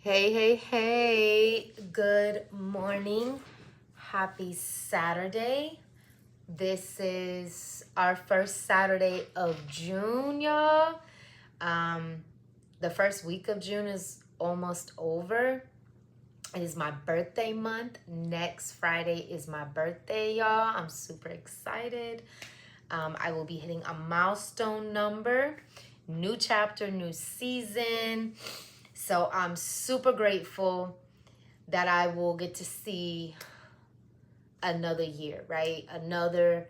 Hey, hey, hey. Good morning. Happy Saturday. This is our first Saturday of June, y'all. Um, the first week of June is almost over. It is my birthday month. Next Friday is my birthday, y'all. I'm super excited. I will be hitting a milestone number. New chapter, new season. So I'm super grateful that I will get to see another year, right? Another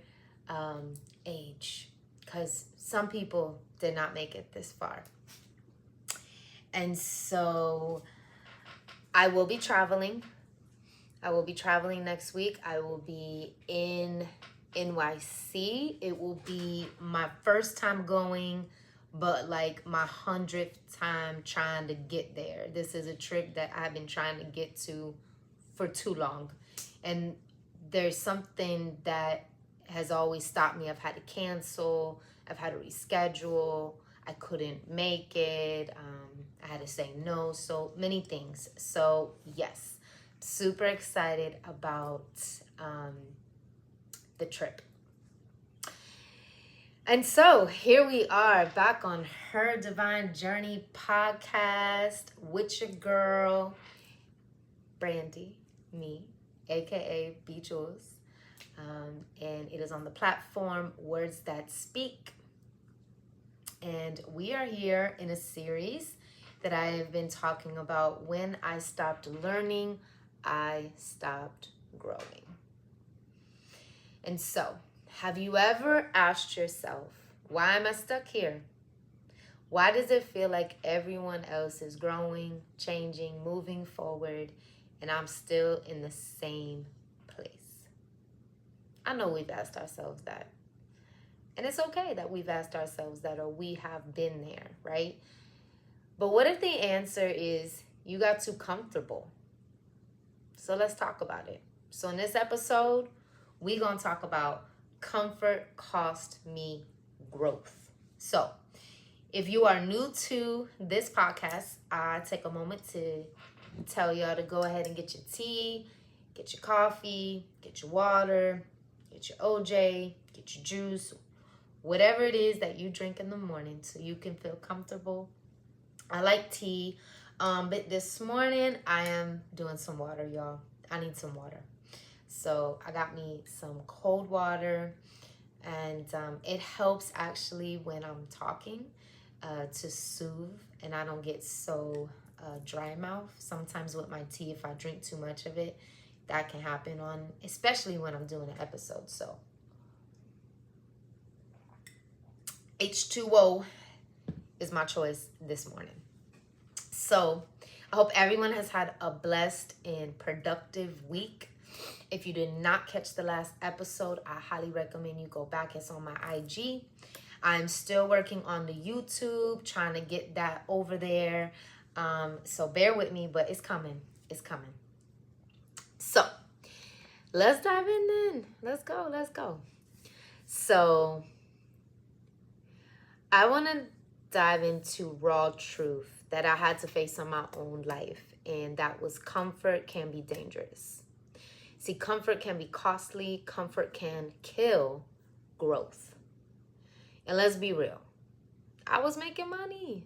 age. Because some people did not make it this far. And so I will be traveling. I will be traveling next week. I will be in NYC. It will be my first time going, but like my 100th time trying to get there. This is a trip that I've been trying to get to for too long. And there's something that has always stopped me. I've had to cancel. I've had to reschedule. I couldn't make it. I had to say no. So many things. So yes, super excited about the trip. And so here we are back on Her Divine Journey podcast with your girl, Brandy, me, aka B Jules. And it is on the platform Words That Speak. And we are here in a series that I have been talking about when I stopped learning, I stopped growing. And so, have you ever asked yourself, why am I stuck here? Why does it feel like everyone else is growing, changing, moving forward, and I'm still in the same place? I know we've asked ourselves that. And it's okay that we've asked ourselves that, or we have been there, right? But what if the answer is you got too comfortable? So let's talk about it. So in this episode, we're going to talk about comfort cost me growth. So if you are new to this podcast, I take a moment to tell y'all to go ahead and get your tea, get your coffee, get your water, get your OJ, get your juice, whatever it is that you drink in the morning so you can feel comfortable. I like tea, but this morning I am doing some water, y'all. I need some water. So I got me some cold water, and it helps actually when I'm talking to soothe and I don't get so dry mouth. Sometimes with my tea, if I drink too much of it, that can happen especially when I'm doing an episode. So H2O is my choice this morning. So I hope everyone has had a blessed and productive week. If you did not catch the last episode, I highly recommend you go back. It's on my IG. I'm still working on the YouTube, trying to get that over there. So bear with me, but it's coming. It's coming. So let's dive in then. Let's go. So I want to dive into raw truth that I had to face in my own life, and that was comfort can be dangerous. See, comfort can be costly. Comfort can kill growth. And let's be real. I was making money.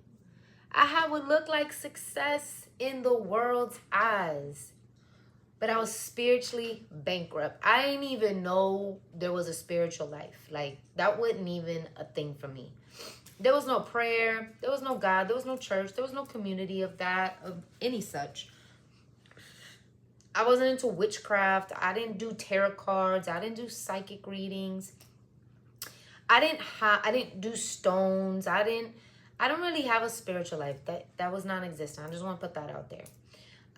I had what looked like success in the world's eyes. But I was spiritually bankrupt. I didn't even know there was a spiritual life. Like, that wasn't even a thing for me. There was no prayer. There was no God. There was no church. There was no community of any such. I wasn't into witchcraft. I didn't do tarot cards. I didn't do psychic readings. I didn't do stones. I don't really have a spiritual life. That was non-existent. I just want to put that out there.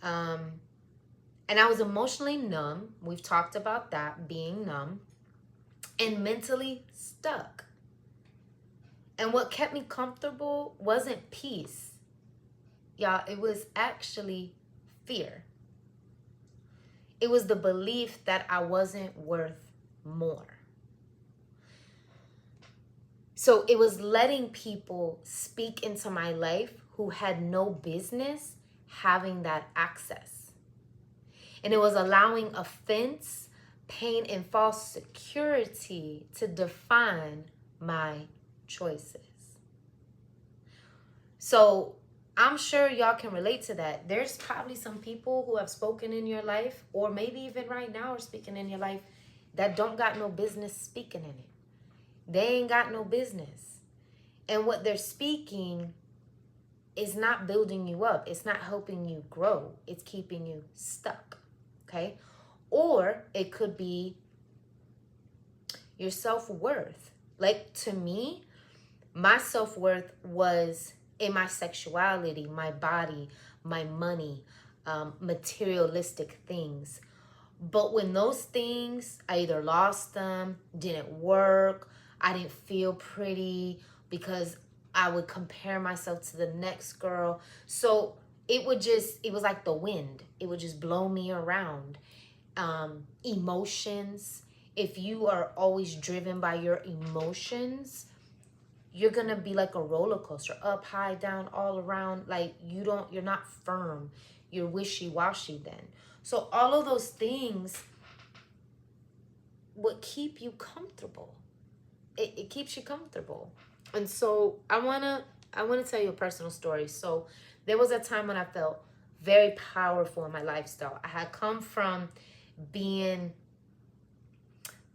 And I was emotionally numb. We've talked about that, being numb, and mentally stuck. And what kept me comfortable wasn't peace. Y'all, it was actually fear. It was the belief that I wasn't worth more. So it was letting people speak into my life who had no business having that access. And it was allowing offense, pain, and false security to define my choices. So I'm sure y'all can relate to that. There's probably some people who have spoken in your life, or maybe even right now are speaking in your life, that don't got no business speaking in it. They ain't got no business. And what they're speaking is not building you up. It's not helping you grow. It's keeping you stuck. Okay? Or it could be your self-worth. Like, to me, my self-worth was in my sexuality, my body, my money, materialistic things. But when those things, I either lost them, didn't work, I didn't feel pretty because I would compare myself to the next girl. So it was like the wind. It would just blow me around. Emotions. If you are always driven by your emotions, you're gonna be like a roller coaster, up, high, down, all around. Like you're not firm. You're wishy-washy then. So all of those things would keep you comfortable. It keeps you comfortable. And so I wanna tell you a personal story. So there was a time when I felt very powerful in my lifestyle. I had come from being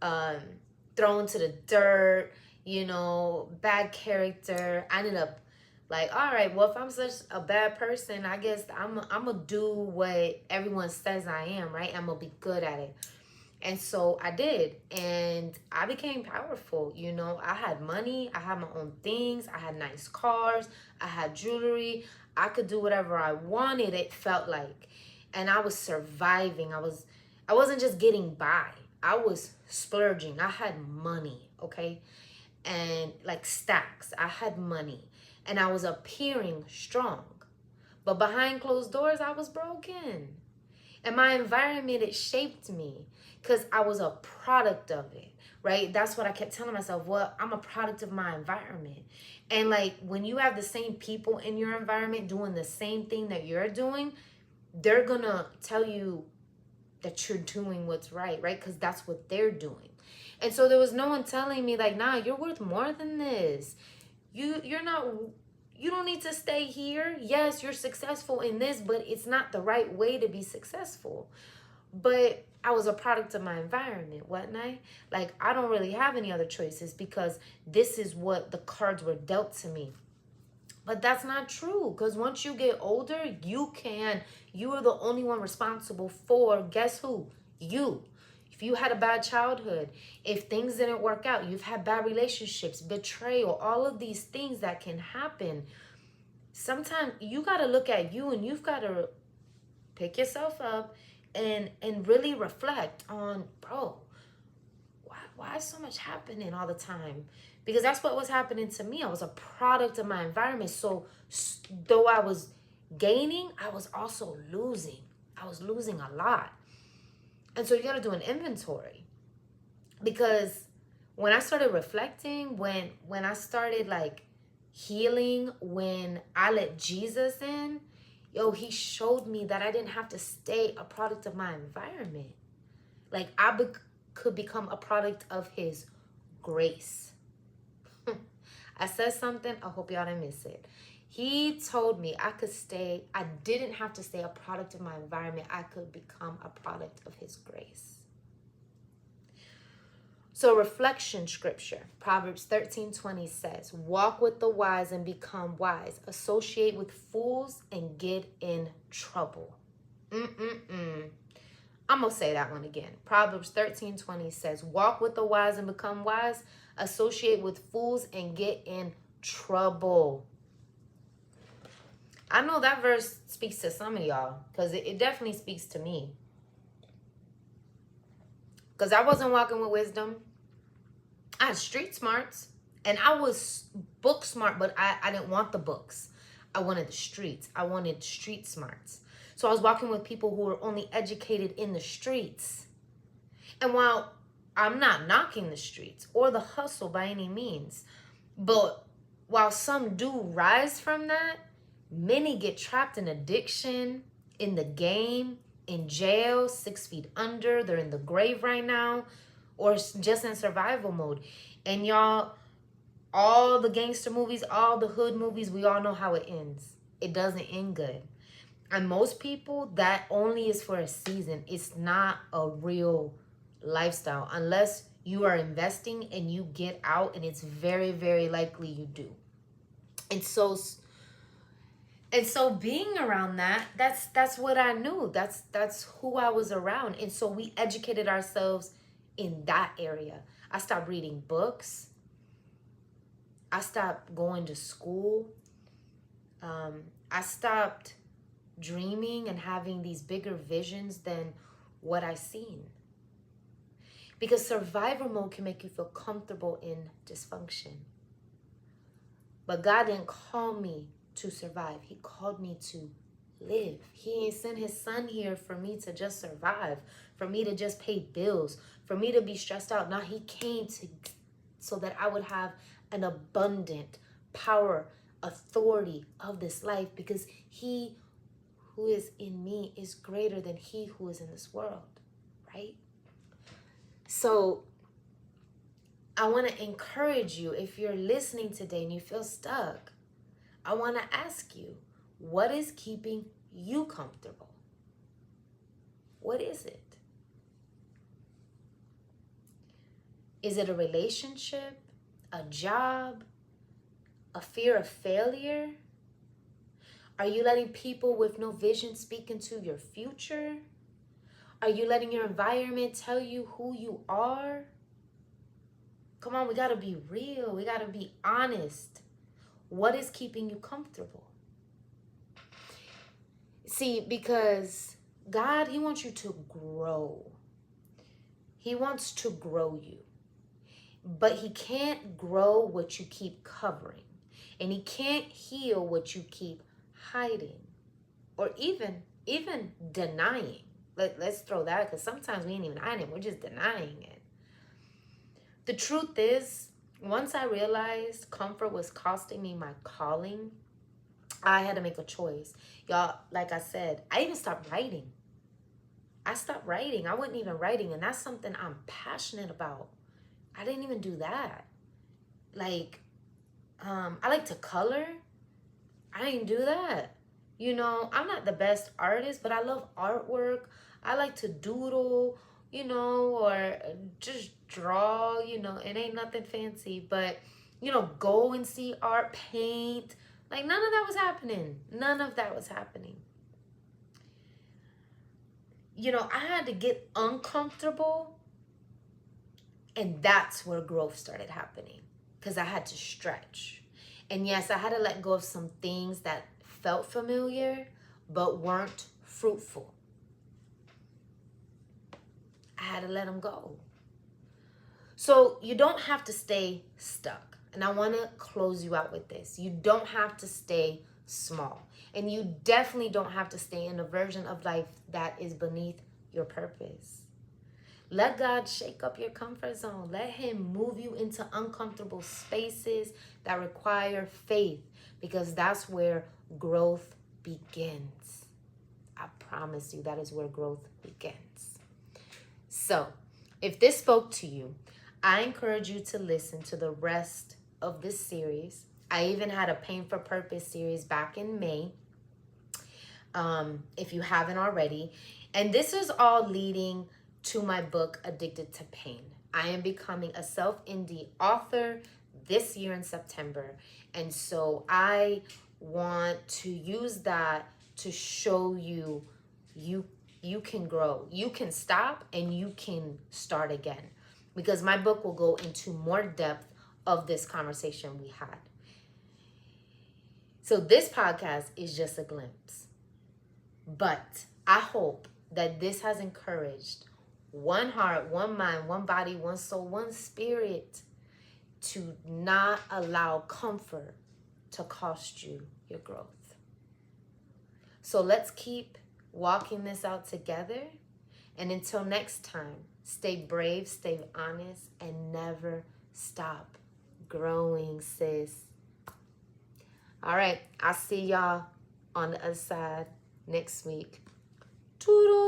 thrown to the dirt, bad character. I ended up like, all right, well, if I'm such a bad person, I guess I'm gonna do what everyone says I am, right? I'm gonna be good at it. And so I did, and I became powerful. I had money, I had my own things, I had nice cars, I had jewelry, I could do whatever I wanted, it felt like. And I was surviving. I wasn't just getting by. I was splurging. I had money, okay? And like stacks. I had money. And I was appearing strong. But behind closed doors, I was broken. And my environment, it shaped me because I was a product of it, right? That's what I kept telling myself. Well, I'm a product of my environment. And like when you have the same people in your environment doing the same thing that you're doing, they're going to tell you that you're doing what's right? Because that's what they're doing. And so there was no one telling me like, nah, you're worth more than this. You don't need to stay here. Yes, you're successful in this, but it's not the right way to be successful. But I was a product of my environment, wasn't I? Like, I don't really have any other choices because this is what the cards were dealt to me. But that's not true, because once you get older, you are the only one responsible for, guess who? You. If you had a bad childhood, if things didn't work out, you've had bad relationships, betrayal, all of these things that can happen. Sometimes you got to look at you and you've got to pick yourself up and really reflect on, bro, why is so much happening all the time? Because that's what was happening to me. I was a product of my environment. So though I was gaining, I was also losing. I was losing a lot. And so you got to do an inventory. Because when I started reflecting, when I started like healing, when I let Jesus in, he showed me that I didn't have to stay a product of my environment. Like I could become a product of his grace. I said something, I hope y'all didn't miss it. He told me I didn't have to stay a product of my environment. I could become a product of his grace. So reflection scripture, Proverbs 13:20 says, walk with the wise and become wise. Associate with fools and get in trouble. I'm going to say that one again. Proverbs 13:20 says, walk with the wise and become wise. Associate with fools and get in trouble. I know that verse speaks to some of y'all because it definitely speaks to me. Because I wasn't walking with wisdom. I had street smarts and I was book smart, but I didn't want the books. I wanted the streets. I wanted street smarts. So I was walking with people who were only educated in the streets. And while I'm not knocking the streets or the hustle by any means, but while some do rise from that, Many get trapped in addiction, in the game, in jail, 6 feet under. They're in the grave right now, or just in survival mode. And y'all, all the gangster movies, all the hood movies, we all know how it ends. It doesn't end good. And most people, that only is for a season. It's not a real lifestyle unless you are investing and you get out, and it's very, very likely you do. And so being around that's what I knew. That's who I was around. And so we educated ourselves in that area. I stopped reading books. I stopped going to school. I stopped dreaming and having these bigger visions than what I seen. Because survival mode can make you feel comfortable in dysfunction. But God didn't call me to survive. He called me to live. He ain't sent his son here for me to just survive, for me to just pay bills, for me to be stressed out. Now he came so that I would have an abundant power, authority of this life, because he who is in me is greater than he who is in this world, right? So I want to encourage you, if you're listening today and you feel stuck, I want to ask you, what is keeping you comfortable? What is it? Is it a relationship, a job, a fear of failure? Are you letting people with no vision speak into your future? Are you letting your environment tell you who you are? Come on, we got to be real. We got to be honest. What is keeping you comfortable? See, because God, he wants you to grow. He wants to grow you. But he can't grow what you keep covering. And he can't heal what you keep hiding. Or even denying. Let's throw that, because sometimes we ain't even hiding. We're just denying it. The truth is, once I realized comfort was costing me my calling, I had to make a choice. Y'all, like I said, I even stopped writing. I stopped writing. I wasn't even writing, and that's something I'm passionate about. I didn't even do that. Like, I like to color. I didn't do that. You know, I'm not the best artist, but I love artwork. I like to doodle, you know, or just draw, you know. It ain't nothing fancy, but, you know, go and see art, paint. Like, none of that was happening. None of that was happening. You know, I had to get uncomfortable, and that's where growth started happening, because I had to stretch. And yes, I had to let go of some things that felt familiar but weren't fruitful. I had to let them go. So you don't have to stay stuck. And I want to close you out with this. You don't have to stay small. And you definitely don't have to stay in a version of life that is beneath your purpose. Let God shake up your comfort zone. Let him move you into uncomfortable spaces that require faith, because that's where growth begins. I promise you, that is where growth begins. So, if this spoke to you, I encourage you to listen to the rest of this series. I even had a Pain for Purpose series back in May, if you haven't already. And this is all leading to my book, Addicted to Pain. I am becoming a self-indie author this year in September. And so I want to use that to show you, you can grow. You can stop and you can start again. Because my book will go into more depth of this conversation we had. So this podcast is just a glimpse. But I hope that this has encouraged one heart, one mind, one body, one soul, one spirit to not allow comfort to cost you your growth. So let's keep walking this out together. And until next time, stay brave, stay honest, and never stop growing, sis. All right, I'll see y'all on the other side next week. Toodles.